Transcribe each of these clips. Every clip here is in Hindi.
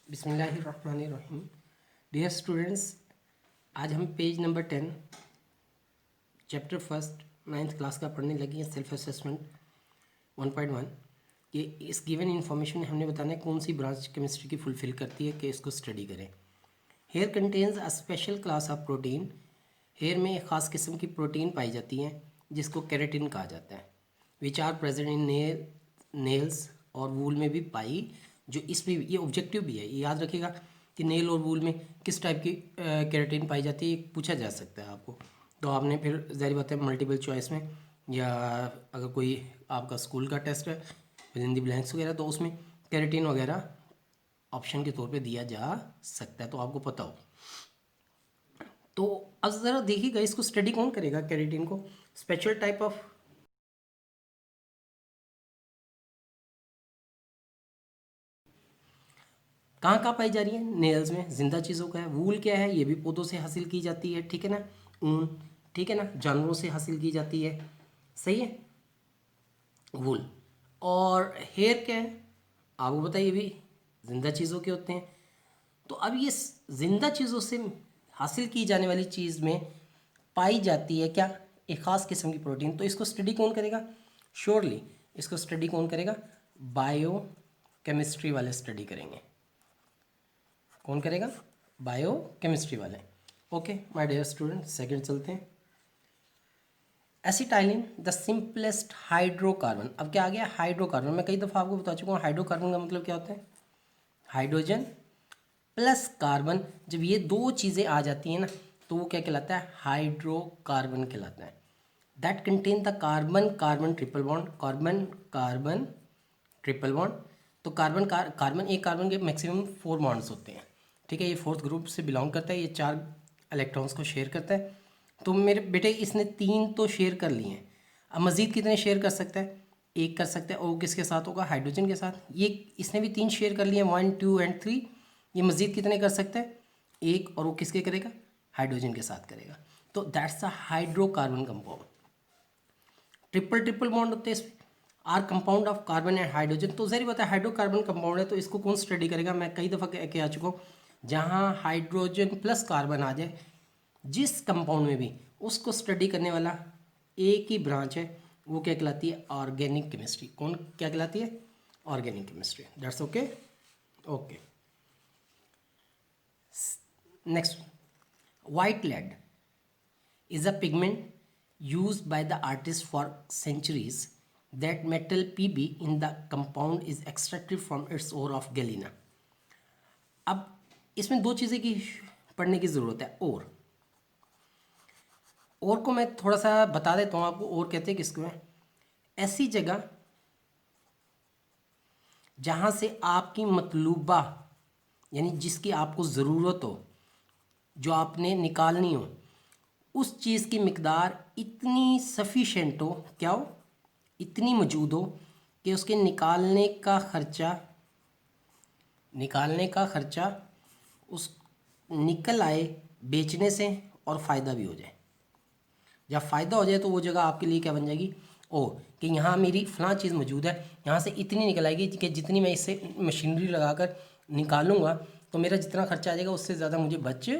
बिस्मिल्लाहिर्रहमानिर्रहीम। डियर स्टूडेंट्स, आज हम page number 10 chapter first 9th class का पढ़ने लगे हैं, सेल्फ असेसमेंट 1.1 कि इस गिवन इन्फॉर्मेशन में हमने बताना है कौन सी ब्रांच केमिस्ट्री की फुलफिल करती है कि इसको स्टडी करें। Hair contains a special class of protein. Hair में एक ख़ास किस्म की प्रोटीन पाई जाती है जिसको केराटिन कहा जाता है, which are present in nails और वूल में भी पाई, जो इसमें ये ऑब्जेक्टिव भी है। ये याद रखिएगा कि नेल और वूल में किस टाइप की केराटिन पाई जाती है, पूछा जा सकता है आपको। तो आपने फिर ज़ाहिर बात है मल्टीपल चॉइस में या अगर कोई आपका स्कूल का टेस्ट है फिल इन द ब्लैंक्स वगैरह, तो उसमें केराटिन वगैरह ऑप्शन के तौर पे दिया जा सकता है, तो आपको पता हो। तो अब ज़रा देखिएगा, इसको स्टडी कौन करेगा केराटिन को? स्पेशल टाइप ऑफ कहाँ कहाँ पाई जा रही है? नेल्स में, जिंदा चीज़ों का है। वूल क्या है? ये भी पौधों से हासिल की जाती है, ठीक है ना। ऊन, ठीक है ना, जानवरों से हासिल की जाती है, सही है, वूल। और हेयर क्या है? आपको बताइए, भी जिंदा चीज़ों के होते हैं। तो अब ये जिंदा चीज़ों से हासिल की जाने वाली चीज़ में पाई जाती है क्या? एक ख़ास किस्म की प्रोटीन। तो इसको स्टडी कौन करेगा? श्योरली इसको स्टडी कौन करेगा? बायो केमिस्ट्री वाले स्टडी करेंगे। कौन करेगा? बायो केमिस्ट्री वाले। Okay my dear student, second चलते हैं। Acetylene the simplest hydrocarbon. अब क्या आ गया? हाइड्रोकार्बन। मैं कई दफ़ा आपको बता चुका हूँ हाइड्रोकार्बन का मतलब क्या होता है। Hydrogen plus carbon. जब ये दो चीज़ें आ जाती हैं ना, तो वो क्या कहलाता है? हाइड्रोकार्बन कहलाता है। That contain the carbon carbon triple bond. Carbon carbon triple bond. तो कार्बन एक कार्बन के मैक्सिमम 4 बॉन्ड्स होते हैं, ठीक है। ये फोर्थ ग्रुप से बिलोंग करता है, ये 4 इलेक्ट्रॉन्स को शेयर करता है। तो मेरे बेटे इसने 3 तो शेयर कर लिए हैं, अब मज़ीद कितने शेयर कर सकता है? एक कर सकता है। और किसके साथ होगा? हाइड्रोजन के साथ। ये इसने भी 3 शेयर कर लिए, 1 2 एंड 3। ये मज़ीद कितने कर सकता है? एक। और वो किसके करेगा? हाइड्रोजन के साथ करेगा। तो that's a hydrocarbon compound. Triple triple bond होते हैं इसमें, are compound of carbon and hydrogen. तो जहरी बात है हाइड्रोकार्बन कंपाउंड है, तो इसको कौन स्टडी करेगा? मैं कई दफ़ा कह आ चुका हूँ, जहाँ हाइड्रोजन प्लस कार्बन आ जाए जिस कंपाउंड में भी, उसको स्टडी करने वाला एक ही ब्रांच है, वो क्या कहलाती है? Organic chemistry. कौन क्या कहलाती है? Organic chemistry. That's okay. Okay, next, white lead is a pigment used by the artist for centuries. That metal Pb in the compound is extracted from its ore of galena. अब इसमें दो चीज़ें की पढ़ने की ज़रूरत है। और को मैं थोड़ा सा बता देता हूँ आपको। और कहते हैं किसको है? ऐसी जगह जहाँ से आपकी मतलूबा, यानी जिसकी आपको ज़रूरत हो, जो आपने निकालनी हो, उस चीज़ की मिकदार इतनी सफिशेंट हो, क्या हो? इतनी मौजूद हो कि उसके निकालने का खर्चा उस निकल आए बेचने से, और फ़ायदा भी हो जाए। जब फ़ायदा हो जाए तो वो जगह आपके लिए क्या बन जाएगी? ओ, कि यहाँ मेरी फ़लाँ चीज़ मौजूद है, यहाँ से इतनी निकल आएगी कि जितनी मैं इससे मशीनरी लगाकर निकालूंगा तो मेरा जितना खर्चा आ जाएगा उससे ज़्यादा मुझे बच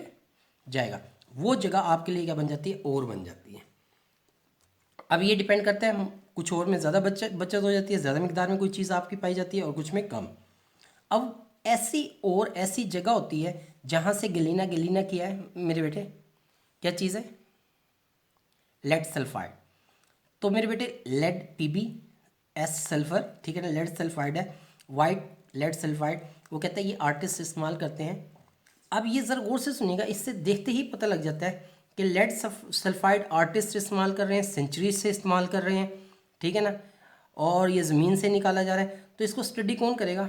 जाएगा। वो जगह आपके लिए क्या बन जाती है? और बन जाती है। अब ये डिपेंड करता है, कुछ और में ज़्यादा बचत हो जाती है, ज़्यादा मिकदार में कोई चीज़ आपकी पाई जाती है, और कुछ में कम। अब ऐसी जगह होती है जहाँ से गलीना किया है मेरे बेटे, क्या चीज़ है? Lead sulphide. तो मेरे बेटे लेड Pb एस सल्फर, ठीक है ना, लेड सल्फाइड है, वाइट लेड सल्फाइड। वो कहता है ये आर्टिस्ट इस्तेमाल करते हैं। अब ये ज़रा गौर से सुनिएगा, इससे देखते ही पता लग जाता है कि लेड सल्फाइड आर्टिस्ट इस्तेमाल कर रहे हैं, सेंचुरी से इस्तेमाल कर रहे हैं, ठीक है ना, और ये ज़मीन से निकाला जा रहा है। तो इसको स्टडी कौन करेगा?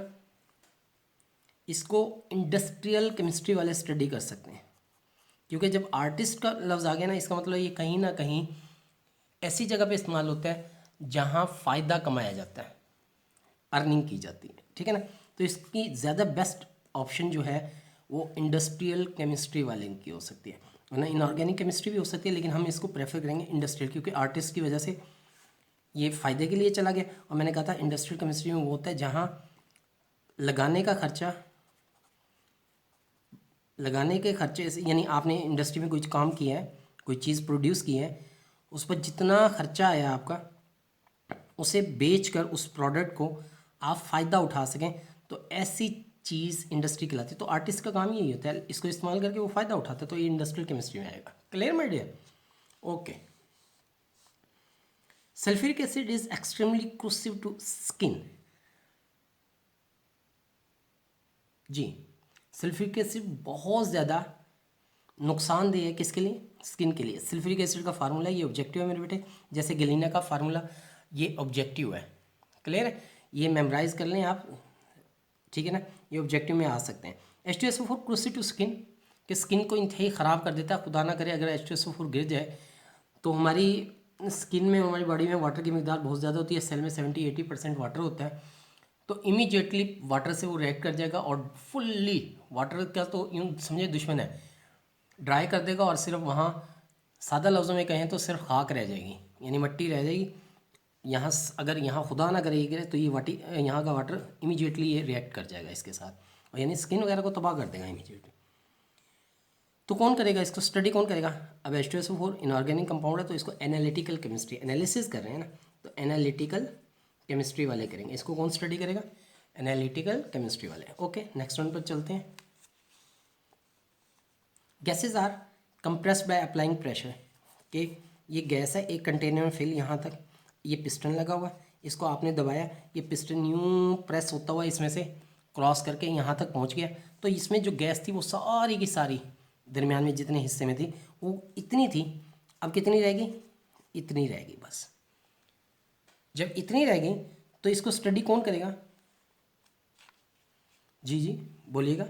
इसको इंडस्ट्रियल केमिस्ट्री वाले स्टडी कर सकते हैं, क्योंकि जब आर्टिस्ट का लफ्ज़ आ गया ना, इसका मतलब ये कहीं ना कहीं ऐसी जगह पे इस्तेमाल होता है जहाँ फ़ायदा कमाया जाता है, अर्निंग की जाती है, ठीक है ना। तो इसकी ज़्यादा बेस्ट ऑप्शन जो है वो इंडस्ट्रियल केमिस्ट्री वाले की हो सकती है, वरना इनऑर्गेनिक केमिस्ट्री भी हो सकती है, लेकिन हम इसको प्रेफर करेंगे इंडस्ट्रियल, क्योंकि आर्टिस्ट की वजह से ये फ़ायदे के लिए चला गया। और मैंने कहा था इंडस्ट्रियल केमिस्ट्री में वो होता है जहाँ लगाने का खर्चा लगाने के खर्चे से, यानी आपने इंडस्ट्री में कुछ काम किया है, कोई चीज़ प्रोड्यूस की है, उस पर जितना खर्चा आया आपका, उसे बेचकर उस प्रोडक्ट को आप फ़ायदा उठा सकें, तो ऐसी चीज़ इंडस्ट्री कहलाती है। तो आर्टिस्ट का काम यही होता है, इसको इस्तेमाल करके वो फ़ायदा उठाता है, तो ये इंडस्ट्रियल केमिस्ट्री में आएगा। Clear my dear? Okay. Sulphuric acid is extremely corrosive to skin. जी, सल्फ्यूरिक एसिड बहुत ज़्यादा नुकसानदेह है, किसके लिए? स्किन के लिए। सल्फ्यूरिक एसिड का फार्मूला ये ऑब्जेक्टिव है मेरे बेटे, जैसे गलीना का फार्मूला ये ऑब्जेक्टिव है। क्लियर है? ये मेमोराइज कर लें आप, ठीक है ना, ये ऑब्जेक्टिव में आ सकते हैं। H2SO4 क्रूसिव टू स्किन, कि स्किन को इंतहाई ख़राब कर देता है। खुदा ना करे अगर H2SO4 गिर जाए तो हमारी स्किन में, हमारी बॉडी में वाटर की मिकदार बहुत ज़्यादा होती है। सेल में 70-80% वाटर होता है, तो इमीडिएटली वाटर से वो रिएक्ट कर जाएगा और फुल्ली वाटर का तो यूँ समझे दुश्मन है, ड्राई कर देगा, और सिर्फ वहाँ सादा लफ्ज़ों में कहें तो सिर्फ खाक रह जाएगी, यानी मिट्टी रह जाएगी। यहाँ अगर यहाँ खुदा ना करे गिरे तो ये वाटी, यहाँ का वाटर इमीडिएटली ये रिएक्ट कर जाएगा इसके साथ, और यानी स्किन वगैरह को तबाह कर देगा इमीडिएटली। तो कौन करेगा इसको, स्टडी कौन करेगा? अब H2SO4 इनऑर्गेनिक कंपाउंड है, तो इसको एनालिटिकल केमिस्ट्री, एनालिसिस कर रहे हैं ना, तो एनालिटिकल केमिस्ट्री वाले करेंगे। इसको कौन स्टडी करेगा? एनालिटिकल केमिस्ट्री वाले। ओके, नेक्स्ट वन पर चलते हैं। Gases are compressed by applying pressure, कि ये गैस है एक कंटेनर में फिल, यहाँ तक ये पिस्टन लगा हुआ है, इसको आपने दबाया, ये पिस्टन यूँ प्रेस होता हुआ इसमें से क्रॉस करके यहाँ तक पहुँच गया। तो इसमें जो गैस थी वो सारी की सारी दरमियान में जितने हिस्से में थी वो इतनी थी, अब कितनी रहेगी? इतनी रहेगी बस। जब इतनी रहेगी तो इसको स्टडी कौन करेगा? जी जी बोलिएगा।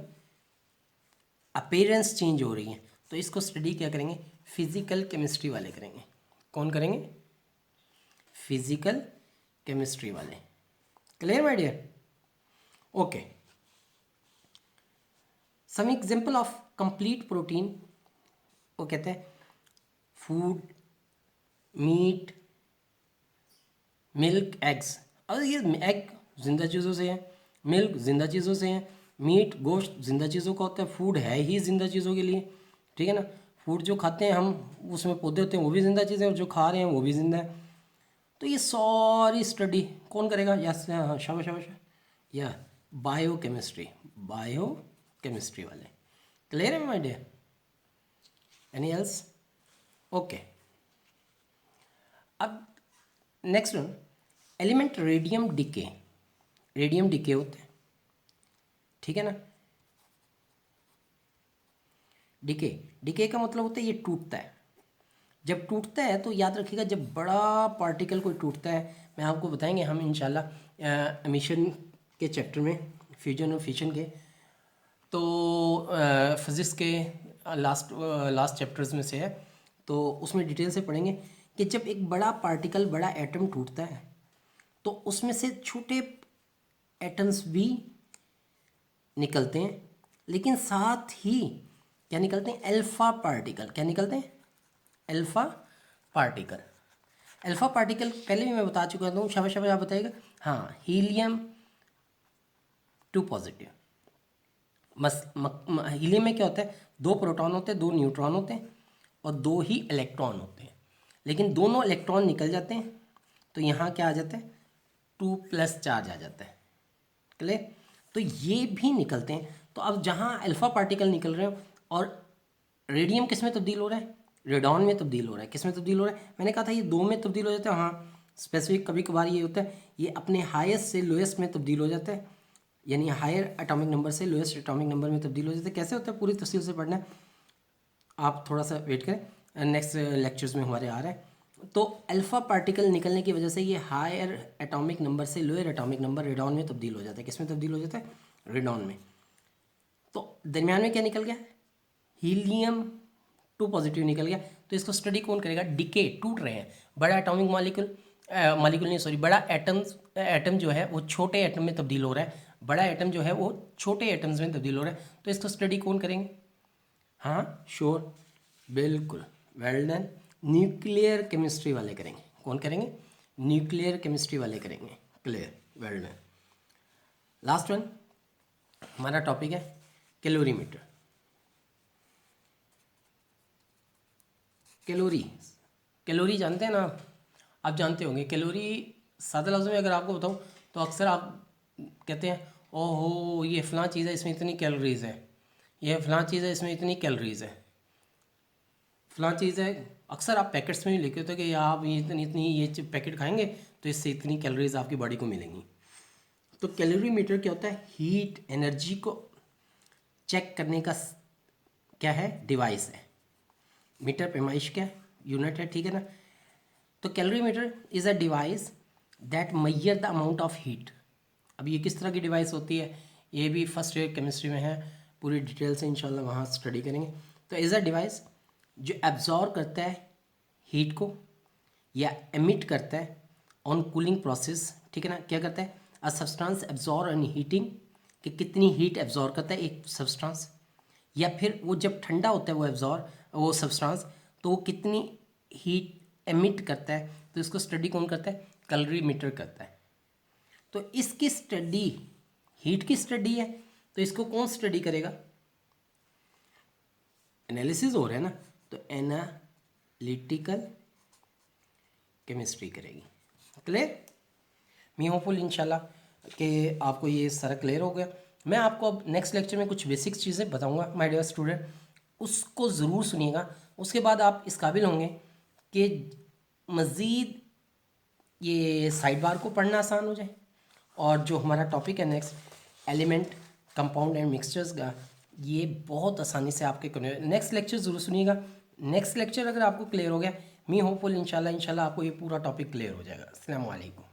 अपीयरेंस चेंज हो रही है, तो इसको स्टडी क्या करेंगे? फिजिकल केमिस्ट्री वाले करेंगे। कौन करेंगे? फिजिकल केमिस्ट्री वाले। Clear my dear? Okay. Some example of complete protein, वो कहते हैं फूड, मीट, मिल्क, एग्स। और ये एग जिंदा चीज़ों से है, मिल्क जिंदा चीज़ों से है, मीट गोश्त जिंदा चीज़ों का होता है, फूड है ही जिंदा चीज़ों के लिए, ठीक है ना। फूड जो खाते हैं हम, उसमें पौधे होते हैं, वो भी जिंदा चीज़ें हैं, और जो खा रहे हैं वो भी जिंदा है। तो ये सारी स्टडी कौन करेगा? यस, हाँ, शाबाश शाबाश, या बायो केमिस्ट्री वाले। क्लियर है my dear? Any else? Okay. अब next one, element radium decay होते हैं, ठीक है ना। डिके का मतलब होता है ये टूटता है। जब टूटता है तो याद रखिएगा, जब बड़ा पार्टिकल कोई टूटता है, मैं आपको बताएंगे हम इंशाल्लाह एमिशन के चैप्टर में, फ्यूजन और फिशन के, तो फिज़िक्स के लास्ट चैप्टर्स में से है, तो उसमें डिटेल से पढ़ेंगे कि जब एक बड़ा पार्टिकल, बड़ा एटम टूटता है तो उसमें से छोटे एटम्स भी निकलते हैं, लेकिन साथ ही क्या निकलते हैं? Alpha particle. क्या निकलते हैं? Alpha particle. अल्फा पार्टिकल पहले भी मैं बता चुका हूँ, शाबाश शाबाश, आप बताइएगा। हाँ, हीलियम 2 पॉजिटिव। हीलियम में क्या होता है? 2 प्रोटॉन होते हैं, 2 न्यूट्रॉन होते हैं, और 2 ही इलेक्ट्रॉन होते हैं, लेकिन दोनों इलेक्ट्रॉन निकल जाते हैं, तो यहाँ क्या आ जाता है? 2+ चार्ज आ जाता है। क्लियर? तो ये भी निकलते हैं। तो अब जहाँ अल्फा पार्टिकल निकल रहे हो, और रेडियम किस में तब्दील हो रहा है? रेडॉन में तब्दील हो रहा है। किस में तब्दील हो रहा है? मैंने कहा था ये 2 में तब्दील हो जाता है। हाँ, स्पेसिफिक कभी कभार ये होता है, ये अपने हाईएस्ट से लोएस्ट में तब्दील हो जाता है, यानी हायर एटॉमिक नंबर से लोएस्ट एटॉमिक नंबर में तब्दील हो जाता है। कैसे होता है पूरी तफसील से पढ़ना है, आप थोड़ा सा वेट करें, नेक्स्ट लेक्चर्स में हमारे आ रहा है। तो अल्फा पार्टिकल निकलने की वजह से ये हायर एटॉमिक नंबर से लोअर एटॉमिक नंबर रेडॉन में तब्दील हो जाता है। किस में तब्दील हो जाता है? रेडॉन में। तो दरमियान में क्या निकल गया? हीलियम 2 पॉजिटिव निकल गया। तो इसको स्टडी कौन करेगा? डिके, टूट रहे हैं, बड़ा एटॉमिक मॉलिक्यूल नहीं, सॉरी, बड़ा एटम जो है वो छोटे एटम में तब्दील हो रहा है, बड़ा एटम जो है वो छोटे एटम्स में तब्दील हो रहा है। तो इसको स्टडी कौन करेंगे? हाँ श्योर, बिल्कुल, वेल डन, न्यूक्लियर केमिस्ट्री वाले करेंगे। कौन करेंगे? न्यूक्लियर केमिस्ट्री वाले करेंगे। Clear, well done. Last one हमारा टॉपिक है कैलोरीमीटर। कैलोरी, कैलोरी जानते हैं ना आप जानते होंगे। कैलोरी सादा लफ्ज़ों में अगर आपको बताऊँ तो अक्सर आप कहते हैं ओहो ये फ़लाँ चीज़ है इसमें इतनी कैलोरीज़ है, ये फ़लाँ चीज़ है इसमें इतनी कैलोरीज़ है, फ़लाँ चीज़ है। अक्सर आप पैकेट्स में भी लिखे होते हैं कि आप ये इतनी इतनी ये पैकेट खाएंगे तो इससे इतनी कैलोरीज़ आपकी बॉडी को मिलेंगी। तो कैलोरी मीटर क्या होता है? हीट एनर्जी को चेक करने का क्या है? डिवाइस है। मीटर पैमाइश क्या है? यूनिट है, ठीक है ना। तो calorimeter is a device that measure the amount of heat. अब ये किस तरह की डिवाइस होती है ये भी फर्स्ट ईयर केमिस्ट्री में है, पूरी डिटेल से इंशाल्लाह वहाँ स्टडी करेंगे। तो इज़ अ डिवाइस जो एब्जॉर्ब करता है हीट को या एमिट करता है ऑन कूलिंग प्रोसेस, ठीक है ना। क्या करता है? A substance absorb on heating, कि कितनी हीट एब्जॉर्ब करता है एक सब्सटेंस, या फिर वो जब ठंडा होता है वो सब्सटेंस तो वो कितनी हीट एमिट करता है। तो इसको स्टडी कौन करता है? कैलोरी मीटर करता है। तो इसकी स्टडी हीट की स्टडी है, तो इसको कौन स्टडी करेगा? एनालिसिस हो रहा है ना, तो एनालिटिकल केमिस्ट्री करेगी। क्लियर? मी होपफुल इंशाल्लाह कि आपको ये सारा क्लियर हो गया। मैं आपको अब नेक्स्ट लेक्चर में कुछ बेसिक्स चीज़ें बताऊंगा माय डियर स्टूडेंट, उसको ज़रूर सुनिएगा। उसके बाद आप इस काबिल होंगे कि मज़ीद ये साइड बार को पढ़ना आसान हो जाए, और जो हमारा टॉपिक है next element compound and mixtures का, ये बहुत आसानी से आपके नेक्स्ट लेक्चर ज़रूर सुनिएगा। नेक्स्ट लेक्चर अगर आपको क्लियर हो गया, मी होपफुल इंशाल्लाह आपको ये पूरा टॉपिक क्लियर हो जाएगा। अस्सलाम वालेकुम।